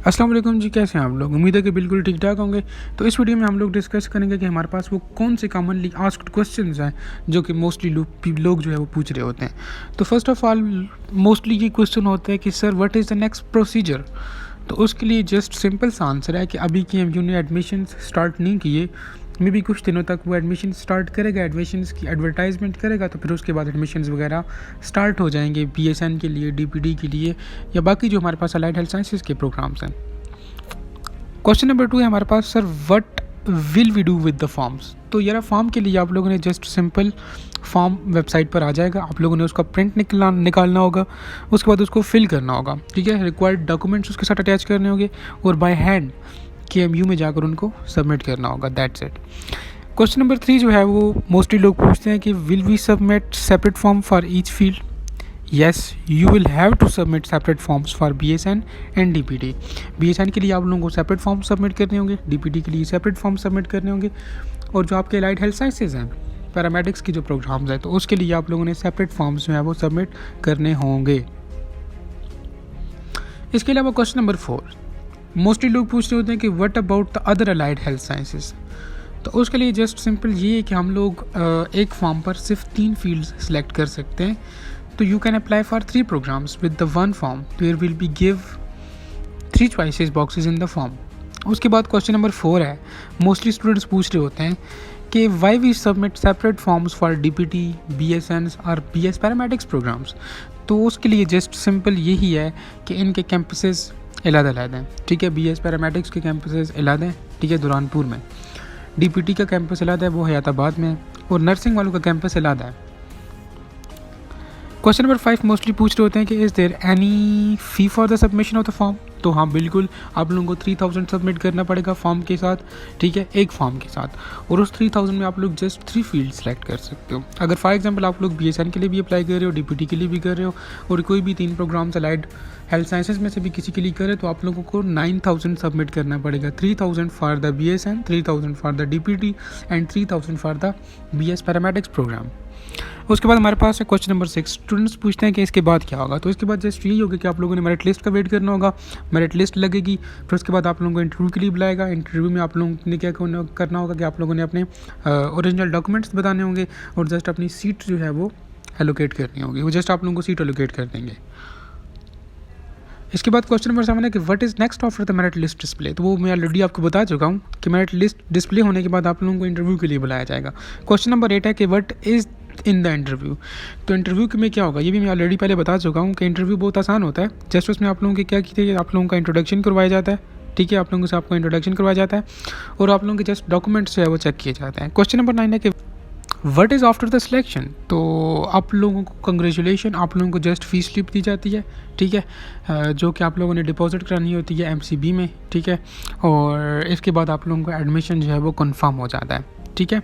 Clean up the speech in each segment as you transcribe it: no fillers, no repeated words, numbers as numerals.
अस्सलाम वालेकुम जी, कैसे हैं आप लोग? उम्मीद है कि बिल्कुल ठीक ठाक होंगे। तो इस वीडियो में हम लोग डिस्कस करेंगे कि हमारे पास वो कौन से कॉमनली आस्क्ड क्वेश्चंस हैं जो कि मोस्टली लोग जो है वो पूछ रहे होते हैं। तो फर्स्ट ऑफ ऑल मोस्टली ये क्वेश्चन होता है कि sir what is the next procedure. तो उसके लिए जस्ट सिंपल सा आंसर है कि अभी KMU ने एडमिशन स्टार्ट नहीं किए, मे भी कुछ दिनों तक वो एडमिशन स्टार्ट करेगा, एडमिशन्स की एडवर्टाइजमेंट करेगा, तो फिर उसके बाद एडमिशन्स वगैरह स्टार्ट हो जाएंगे BSN के लिए, DPD के लिए या बाकी जो हमारे पास अलाइड हेल्थ साइंसेज के प्रोग्राम्स हैं। क्वेश्चन नंबर 2 है हमारे पास, sir what will we do with the forms. तो यार फॉर्म के लिए आप लोगों ने जस्ट सिंपल फॉर्म वेबसाइट पर आ जाएगा, आप लोगों ने उसका प्रिंट निकालना होगा, उसके बाद उसको फिल करना होगा, ठीक है। रिक्वायर्ड डॉक्यूमेंट्स उसके साथ अटैच करने होंगे और बाय हैंड KMU में जाकर उनको सबमिट करना होगा, दैट्स इट। क्वेश्चन नंबर 3 जो है वो मोस्टली लोग पूछते हैं कि will we submit separate form for each field. Yes, you will have to submit separate forms for BSN and DPD। BSN के लिए आप लोगों को सेपरेट फॉर्म सबमिट करने होंगे, DPD के लिए सेपरेट फॉर्म सबमिट करने होंगे, और जो आपके अलाइड हेल्थ साइंसेज हैं, पैरामेडिक्स की जो प्रोग्राम्स हैं, तो उसके लिए आप लोगों ने सेपरेट फॉर्म्स जो है वो सबमिट करने होंगे। इसके अलावा क्वेश्चन नंबर 4 मोस्टली लोग पूछ रहे होते हैं कि what about the other allied health sciences. तो उसके लिए जस्ट सिंपल ये है कि हम लोग एक फॉर्म पर सिर्फ 3 फील्ड्स सेलेक्ट कर सकते हैं। तो you can apply for 3 programmes with the 1 form, there will be give 3 choices boxes in the form. उसके बाद क्वेश्चन नंबर 4 है, मोस्टली स्टूडेंट्स पूछ रहे होते हैं कि why we submit separate forms for DPT, BSN और BS पैरामेडिक्स प्रोग्राम्स। तो उसके लिए जस्ट सिंपल यही है कि इनके कैंपसेस अलग-अलग हैं, ठीक है। BS पैरामेडिक्स के कैंपसेस अलग हैं, ठीक है, दुरानपुर में। DPT का कैंपस अलग है, वो हयाताबाद में, और नर्सिंग वालों का कैंपस अलग है। क्वेश्चन नंबर 5 मोस्टली पूछ रहे होते हैं कि is there any fee for the submission of the form. तो हाँ बिल्कुल, आप लोगों को 3000 सबमिट करना पड़ेगा फॉर्म के साथ, ठीक है, एक फॉर्म के साथ, और उस 3000 में आप लोग जस्ट 3 फील्ड सेलेक्ट कर सकते हो। अगर फॉर एग्जांपल आप लोग BSN के लिए भी अप्लाई कर रहे हो, DPT के लिए भी कर रहे हो, और कोई भी 3 प्रोग्राम्स अलाइड हेल्थ साइंसेज में से भी किसी के लिए करे, तो आप लोगों को 9000 सबमिट करना पड़ेगा। 3000 for the BSN, 3000 for the DPT and 3000 for the BS paramedics programme. उसके बाद हमारे पास है क्वेश्चन नंबर 6। स्टूडेंट्स पूछते हैं कि इसके बाद क्या होगा। तो इसके बाद जस्ट यही होगा कि आप लोगों ने मेरिट लिस्ट का वेट करना होगा, मेरिट लिस्ट लगेगी, फिर उसके बाद आप लोगों को इंटरव्यू के लिए बुलाएगा। इंटरव्यू में आप लोगों ने क्या करना होगा कि आप लोगों ने अपने ओरिजिनल डॉक्यूमेंट्स बताने होंगे और जस्ट अपनी सीट जो है वो एलोकेट करनी होगी, वो जस्ट आप लोगों को सीट एलोकेट कर देंगे। इसके बाद क्वेश्चन नंबर 7 है कि what is next after the merit list display. तो वो मैं ऑलरेडी आपको बता चुका हूँ कि मेरिट लिस्ट डिस्प्ले होने के बाद आप लोगों को इंटरव्यू के लिए बुलाया जाएगा। क्वेश्चन नंबर 8 है कि what is in the interview. तो इंटरव्यू में क्या होगा, ये भी मैं ऑलरेडी पहले बता चुका हूँ कि इंटरव्यू बहुत आसान होता है। जस्ट उसमें आप लोगों के क्या कीजिए, आप लोगों का इंट्रोडक्शन करवाया जाता है, ठीक है, आप लोगों से आपको इंट्रोडक्शन करवाया जाता है, और आप लोगों के जस्ट डॉक्यूमेंट्स जो है वो चेक किए जाते हैं। क्वेश्चन नंबर 9 है कि what is after the selection. तो आप लोगों को कंग्रेचुलेशन, आप लोगों को जस्ट फीस स्लिप दी जाती है, ठीक है, जो कि आप लोगों ने डिपॉजिट करानी होती है MCB में, ठीक है, और इसके बाद आप लोगों को एडमिशन जो है वो कन्फर्म हो जाता है, ठीक है।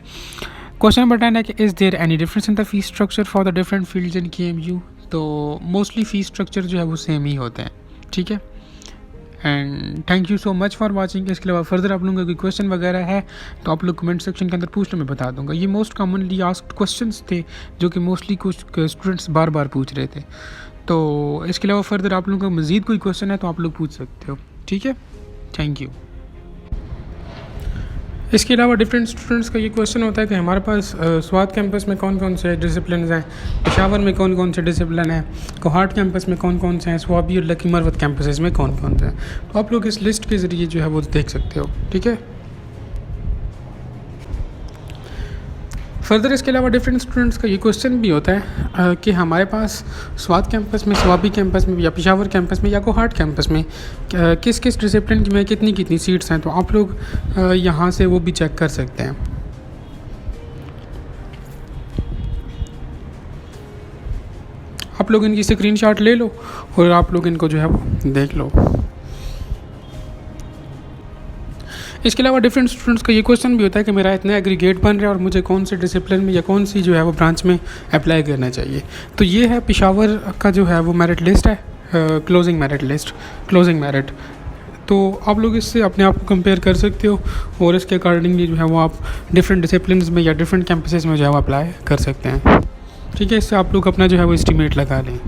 क्वेश्चन नंबर 10 है कि is there any difference in the fees structure for the different fields in KMU। तो मोस्टली फ़ीस स्ट्रक्चर जो है वो सेम ही होते हैं, ठीक है। And thank you so much for watching. इसके अलावा फर्दर आप लोगों का कोई क्वेश्चन वगैरह है तो आप लोग कमेंट सेक्शन के अंदर पूछ लो, मैं बता दूंगा। ये मोस्ट कॉमनली आस्क्ड क्वेश्चंस थे जो कि मोस्टली कुछ स्टूडेंट्स बार बार पूछ रहे थे। तो इसके अलावा फर्दर आप लोगों का मज़ीद कोई क्वेश्चन है तो आप लोग पूछ सकते हो, ठीक है। Thank you. इसके अलावा डिफरेंट स्टूडेंट्स का ये क्वेश्चन होता है कि हमारे पास स्वात कैंपस में कौन कौन से डिसिप्लिन हैं, पेशावर में कौन कौन से डिसिप्लिन हैं, कोहाट कैंपस में कौन कौन से हैं, स्वाबी और लकी मरवत कैंपसेस में कौन कौन से हैं। तो आप लोग इस लिस्ट के ज़रिए जो है वो देख सकते हो, ठीक है। फर्दर इसके अलावा डिफरेंट स्टूडेंट्स का ये क्वेश्चन भी होता है कि हमारे पास स्वात कैंपस में, स्वाबी कैंपस में या पेशावर कैंपस में या कोहाट कैंपस में किस किस डिसिप्लिन में कितनी कितनी सीट्स हैं। तो आप लोग यहाँ से वो भी चेक कर सकते हैं। आप लोग इनकी स्क्रीनशॉट ले लो और आप लोग इनको जो है वो देख लो। इसके अलावा डिफरेंट स्टूडेंट्स का ये क्वेश्चन भी होता है कि मेरा इतना एग्रीगेट बन रहा है और मुझे कौन से डिसिप्लिन में या कौन सी जो है वो ब्रांच में अप्लाई करना चाहिए। तो ये है पेशावर का जो है वो मेरिट लिस्ट है, क्लोजिंग मेरिट। तो आप लोग इससे अपने आप को कंपेयर कर सकते हो और इसके अकॉर्डिंगली जो है वो आप डिफरेंट डिसिप्लिन में या डिफरेंट कैंपसेस में जो है वो अप्लाई कर सकते हैं, ठीक है। इससे आप लोग अपना जो है वो एस्टीमेट लगा लें।